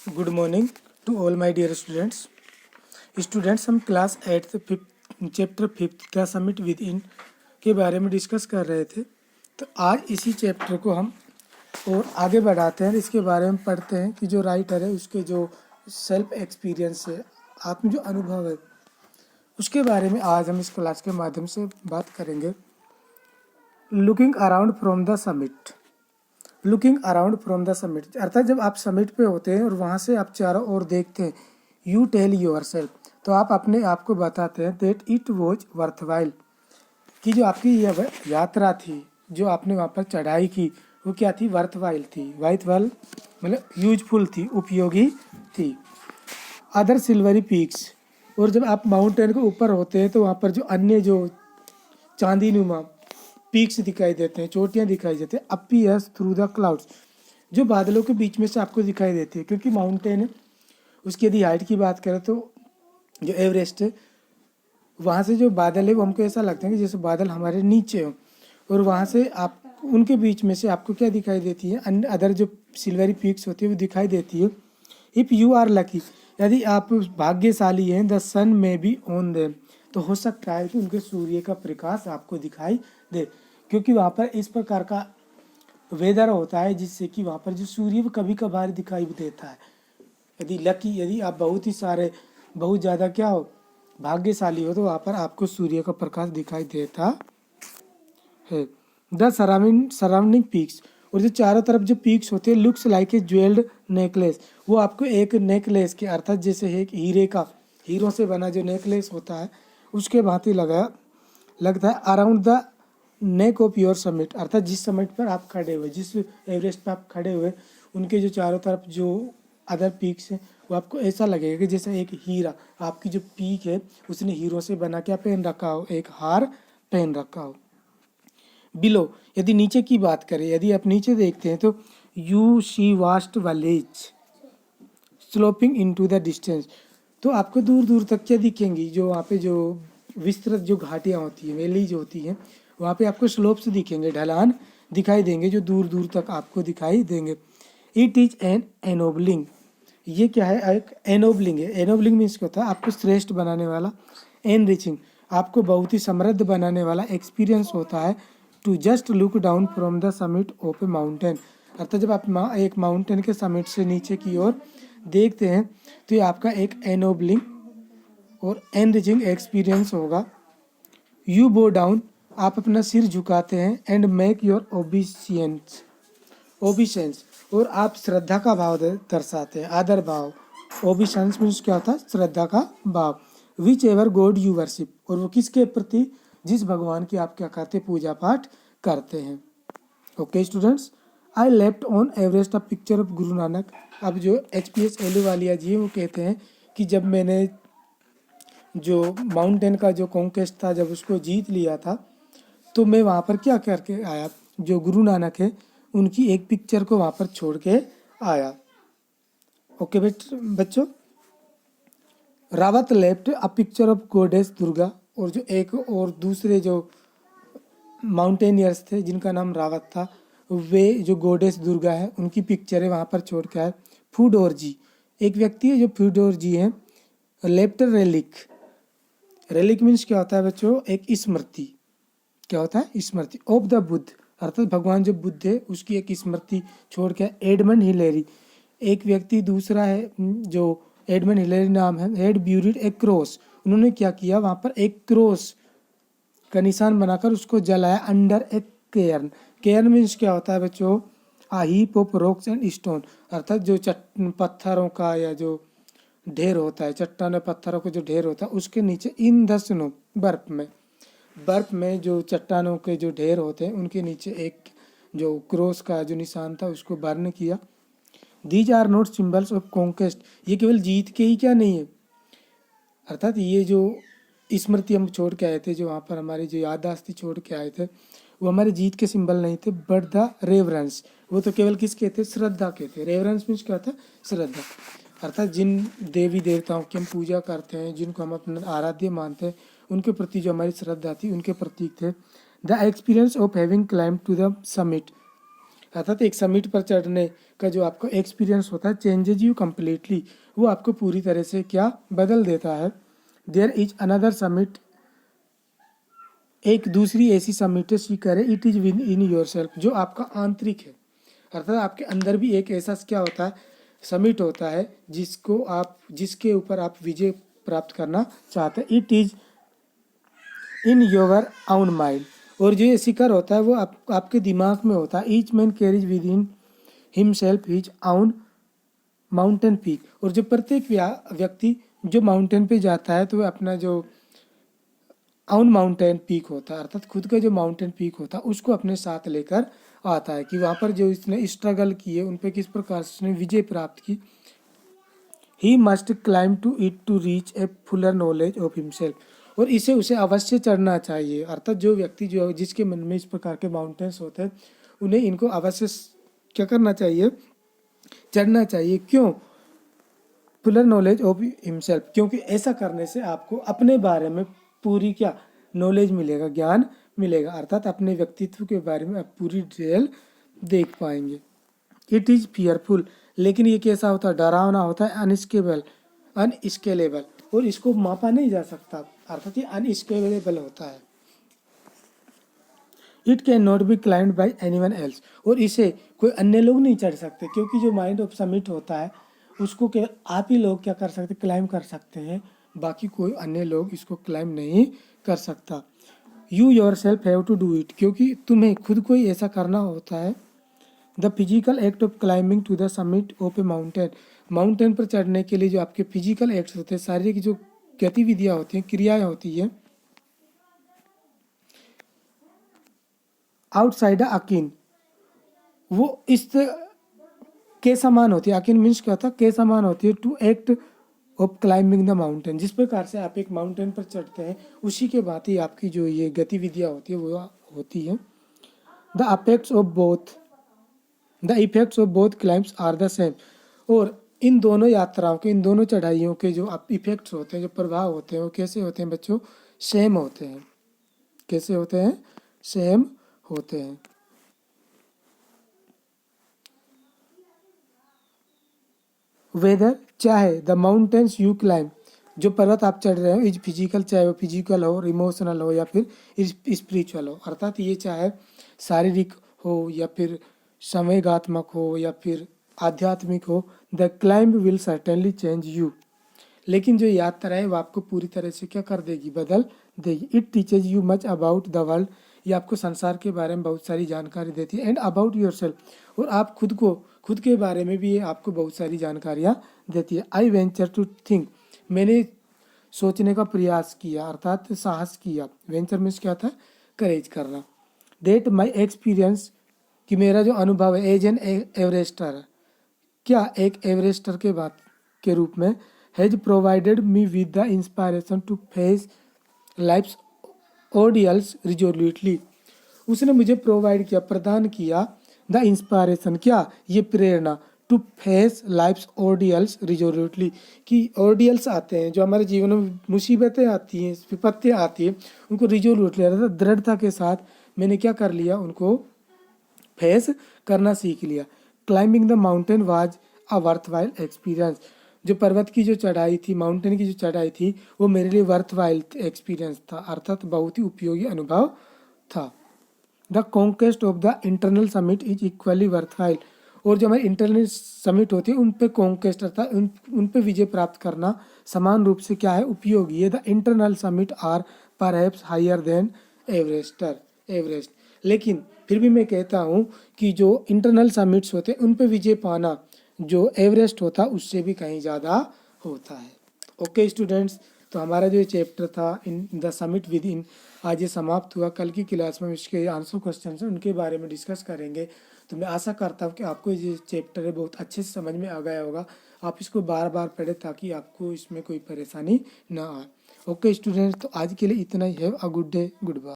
Good morning to all my dear students. हम class 8th chapter 5 का summit with in के बारे में डिस्कस कर रहे थे। तो आज इसी चैप्टर को हम और आगे बढ़ाते हैं। इसके बारे में पढ़ते हैं कि जो राइटर है उसके जो सेल्फ एक्सपीरियंस है, आत्म जो अनुभव है, उसके बारे में आज हम इस क्लास के माध्यम से बात करेंगे। Looking around from the summit. Looking around from the summit अर्थात जब आप समिट पे होते हैं और वहाँ से आप चारों ओर देखते हैं, यू टेल योर सेल्फ, तो आप अपने आप को बताते हैं that it was worth while, कि जो आपकी यह यात्रा थी, जो आपने वहाँ पर चढ़ाई की, वो क्या थी? वर्थ वाइल थी। वर्थ वाइल मतलब यूजफुल थी, उपयोगी थी। अदर सिल्वरी पीक्स, और जब आप माउंटेन के ऊपर होते हैं तो वहाँ पर जो अन्य जो चांदी नुमा पीक्स दिखाई देते हैं, चोटियाँ दिखाई देते हैं, अपीयर्स थ्रू द क्लाउड्स, जो बादलों के बीच में से आपको दिखाई देती है। क्योंकि माउंटेन है, उसकी यदि हाइट की बात करें तो जो एवरेस्ट है, वहाँ से जो बादल है वो हमको ऐसा लगता है कि जैसे बादल हमारे नीचे हो, और वहाँ से आप उनके बीच में से आपको क्या दिखाई देती है? अन्य अदर जो सिल्वरी पीक्स होती है वो दिखाई देती है। इफ़ यू आर लकी, यदि आप भाग्यशाली हैं, द सन में बी ऑन देम, तो हो सकता है कि उनके सूर्य का प्रकाश आपको दिखाई दे। क्योंकि वहाँ पर इस प्रकार का वेदर होता है जिससे कि वहाँ पर जो सूर्य कभी कभार दिखाई देता है। यदि आप बहुत ज़्यादा क्या हो, भाग्यशाली हो, तो वहाँ पर आपको सूर्य का प्रकाश दिखाई देता है। द सराउंडिंग पीक्स, और जो चारों तरफ जो पीक्स होते हैं, looks like a jewelled necklace, वो आपको एक नेकलेस के अर्थात जैसे एक हीरो से बना जो नेकलेस होता है उसके भांति लगता है around the neck of your summit, अर्थात जिस समिट पर आप खड़े हुए, जिस एवरेस्ट पर आप खड़े हुए, उनके जो चारों तरफ जो अदर पीक्स हैं, वो आपको ऐसा लगेगा कि जैसे एक हीरा, आपकी जो पीक है उसने हीरो से बना क्या पहन रखा हो? एक हार पहन रखा हो। बिलो, यदि नीचे की बात करें, यदि आप नीचे देखते हैं तो you see vast village sloping into the distance, तो आपको दूर दूर तक क्या दिखेंगी? जो वहाँ पे जो विस्तृत जो घाटियाँ होती हैं, वैलीज होती हैं, वहाँ पे आपको स्लोप्स दिखेंगे, ढलान दिखाई देंगे, जो दूर दूर तक आपको दिखाई देंगे। इट इज एन एनोबलिंग, ये क्या है? एक एनोबलिंग है। एनोबलिंग मीन्स क्या होता है? आपको श्रेष्ठ बनाने वाला। एनरिचिंग, आपको बहुत ही समृद्ध बनाने वाला एक्सपीरियंस होता है। To just look down from the summit of a mountain, अर्थात जब आप एक माउंटेन के समिट से नीचे की ओर देखते हैं तो ये आपका एक एनोबलिंग और एनरिचिंग एक्सपीरियंस होगा। यू बो डाउन, आप अपना सिर झुकाते हैं। एंड मेक योर ओबिशेंस, और आप श्रद्धा का भाव दर्शाते हैं, आदर भाव। ओबिशेंस मीन्स क्या होता है? श्रद्धा का भाव। Which ever God you worship, और वो किसके प्रति? जिस भगवान की आप क्या करते? पूजा पाठ करते हैं। Okay students, I left on Everest a picture of Guru Nanak. अब जो HPS एलूवालिया जी है वो कहते हैं कि जब मैंने जो माउंटेन का जो कॉन्क्वेस्ट था, जब उसको जीत लिया था, तो मैं वहाँ पर क्या करके आया? जो गुरु नानक है उनकी एक पिक्चर को वहाँ पर छोड़ के आया। ओके बच्चों, Rawat left a picture of goddess Durga, और जो एक और दूसरे जो माउंटेनियर्स थे जिनका नाम रावत था, वे जो गॉडेस दुर्गा है उनकी पिक्चर है वहाँ पर छोड़ के आए। फूडोर जी, एक व्यक्ति है जो फूडोर जी हैं। लेफ्ट रेलिक, रेलिक मीन्स क्या होता है बच्चों? एक स्मृति। क्या होता है? स्मृति ऑफ द बुद्ध, अर्थात भगवान जो बुद्ध है उसकी एक स्मृति छोड़ के। एडमंड हिलेरी, एक व्यक्ति दूसरा है जो एडमंड हिलेरी नाम है, हेड ब्यूरिड ए क्रॉस, उन्होंने क्या किया? वहाँ पर एक क्रॉस का निशान बनाकर उसको जलाया under a cairn. Cairn means क्या होता है बच्चों? A heap of rocks and stone, अर्थात जो पत्थरों का या जो ढेर होता है, चट्टान पत्थरों का जो ढेर होता है उसके नीचे इन द स्नो, बर्फ में जो चट्टानों के जो ढेर होते हैं उनके नीचे एक जो क्रॉस का जो निशान था उसको बर्न किया। These are not symbols of conquest, ये केवल जीत के ही क्या नहीं है, अर्थात ये जो स्मृति हम छोड़ के आए थे, जो वहाँ पर हमारी जो याददाश्त छोड़ के आए थे, वो हमारे जीत के सिंबल नहीं थे, बट द रेवरेंस, वो तो केवल किसके थे? श्रद्धा के थे। रेवरेंस मीन्स क्या था? श्रद्धा, अर्थात जिन देवी देवताओं की हम पूजा करते हैं, जिनको हम अपना आराध्य मानते हैं, उनके प्रति जो हमारी श्रद्धा थी, उनके प्रतीक थे। The experience of having climb to the summit, अर्थात एक समिट पर चढ़ने का जो आपको एक्सपीरियंस होता है चेंजेज यू कम्प्लीटली, वो आपको पूरी तरह से क्या बदल देता है। देयर इज अनदर समिट, एक दूसरी ऐसी समिट सी करे, it is with in your self, जो आपका आंतरिक है। अर्थात आपके अंदर भी एक ऐसा क्या होता है, समिट होता है जिसके ऊपर आप विजय प्राप्त करना चाहते हैं। इट इज इन योर आउन माइंड, और जो ये शिखर होता है वो आपके दिमाग में होता है। Each man carries with in himself his आउन माउंटेन पीक, और जो प्रत्येक व्यक्ति जो माउंटेन पे जाता है तो वह अपना जो आउन माउंटेन पीक होता है, अर्थात खुद का जो माउंटेन पीक होता है उसको अपने साथ लेकर आता है कि वहाँ पर जो इसने स्ट्रगल किए उन पे किस प्रकार से उसने विजय प्राप्त की। He must climb to it to reach a fuller knowledge of himself, और इसे उसे अवश्य चढ़ना चाहिए। अर्थात जो व्यक्ति जो जिसके मन में इस प्रकार के माउंटेन्स होते हैं उन्हें इनको अवश्य क्या करना चाहिए, चढ़ना चाहिए। क्यों? फुलर नॉलेज ऑफ हिमसेल्फ, क्योंकि ऐसा करने से आपको अपने बारे में पूरी क्या नॉलेज मिलेगा, ज्ञान मिलेगा, अर्थात अपने व्यक्तित्व के बारे में आप पूरी डिटेल देख पाएंगे। इट इज फियरफुल, लेकिन ये कैसा होता है, डरावना होता है, अनस्केलेबल, और इसको मापा नहीं जा सकता, अर्थात ये अनस्केलेबल होता है। It can not be climb by anyone else, और इसे कोई अन्य लोग नहीं चढ़ सकते, क्योंकि जो माइंड ऑफ समिट होता है उसको केवल आप ही लोग क्या कर सकते, क्लाइम कर सकते हैं, बाकी कोई अन्य लोग इसको क्लाइम नहीं कर सकता। You yourself have to do it, क्योंकि तुम्हें खुद को ही ऐसा करना होता है। The physical act of climbing to the summit of a mountain, mountain पर चढ़ने के लिए जो आपके फिजिकल एक्ट्स होते हैं, शारीरिक जो गतिविधियां होती हैं, क्रियाएं होती है, आउटसाइड अकिन, वो इस के समान होती है। अकिन मीन्स क्या होता है, के समान होती है to act of climbing the mountain, जिस प्रकार से आप एक माउंटेन पर चढ़ते हैं उसी के बाद ही आपकी जो ये गतिविधियां होती है वो होती है। The aspects of both the effects of both climes are the same, और इन दोनों यात्राओं के, इन दोनों चढ़ाइयों के जो इफेक्ट्स होते हैं, जो प्रभाव होते हैं, वो कैसे होते हैं बच्चों, सेम होते हैं। कैसे होते हैं, सेम होते हैं। वेदर, चाहे द माउंटेन्स यू क्लाइम, जो पर्वत आप चढ़ रहे हो, इज फिजिकल, चाहे वो फिजिकल हो, इमोशनल हो या फिर स्पिरिचुअल हो, अर्थात ये चाहे शारीरिक हो या फिर संवेगात्मक हो या फिर आध्यात्मिक हो, the climb will certainly change you, लेकिन जो यात्रा है वो आपको पूरी तरह से क्या कर देगी, बदल देगी। It teaches you much about the world, ये आपको संसार के बारे में बहुत सारी जानकारी देती है। एंड अबाउट योर सेल्फ, और आप खुद के बारे में भी ये आपको बहुत सारी जानकारियाँ देती है। आई वेंचर टू थिंक, मैंने सोचने का प्रयास किया, अर्थात साहस किया। वेंचर मीन्स क्या था, करेज करना। डेट माई एक्सपीरियंस, कि मेरा जो अनुभव है, एज एन एवरेस्टर, क्या एक एवरेस्टर के बात के रूप में, has provided me with the inspiration to face life's ordeals resolutely, उसने मुझे प्रोवाइड किया, प्रदान किया, द इंस्पायरेशन, क्या ये प्रेरणा, टू फेस लाइफ्स ऑर्डियल्स रिजोल्यूटली, कि ऑर्डियल्स आते हैं, जो हमारे जीवन में मुसीबतें आती हैं, विपत्तियाँ आती हैं, उनको रिजोल्यूटली, अर्थात दृढ़ता के साथ मैंने क्या कर लिया, उनको फेस करना सीख लिया। Climbing the mountain was a worthwhile experience, जो पर्वत की जो चढ़ाई थी, माउंटेन की जो चढ़ाई थी, वो मेरे लिए वर्थवाइल एक्सपीरियंस था, अर्थात बहुत ही उपयोगी अनुभव था। The conquest of the internal summit is equally worthwhile, और जो हमारी इंटरनल समिट होती है उन पे कॉन्क्वेस्ट अर्थात उन पे विजय प्राप्त करना समान रूप से क्या है, उपयोगी है। The internal summit are perhaps higher than Everest, लेकिन फिर भी मैं कहता हूँ कि जो इंटरनल समिट्स होते हैं उन पे विजय पाना जो एवरेस्ट होता उससे भी कहीं ज़्यादा होता है। ओके स्टूडेंट्स, तो हमारा जो चैप्टर था in the summit with in, आज ये समाप्त हुआ। कल की क्लास में इसके आंसर क्वेश्चन हैं उनके बारे में डिस्कस करेंगे। तो मैं आशा करता हूँ कि आपको ये चैप्टर है बहुत अच्छे से समझ में आ गया होगा। आप इसको बार बार पढ़ें ताकि आपको इसमें कोई परेशानी ना आए। ओके स्टूडेंट्स, तो आज के लिए इतना ही है। A good day, good bye.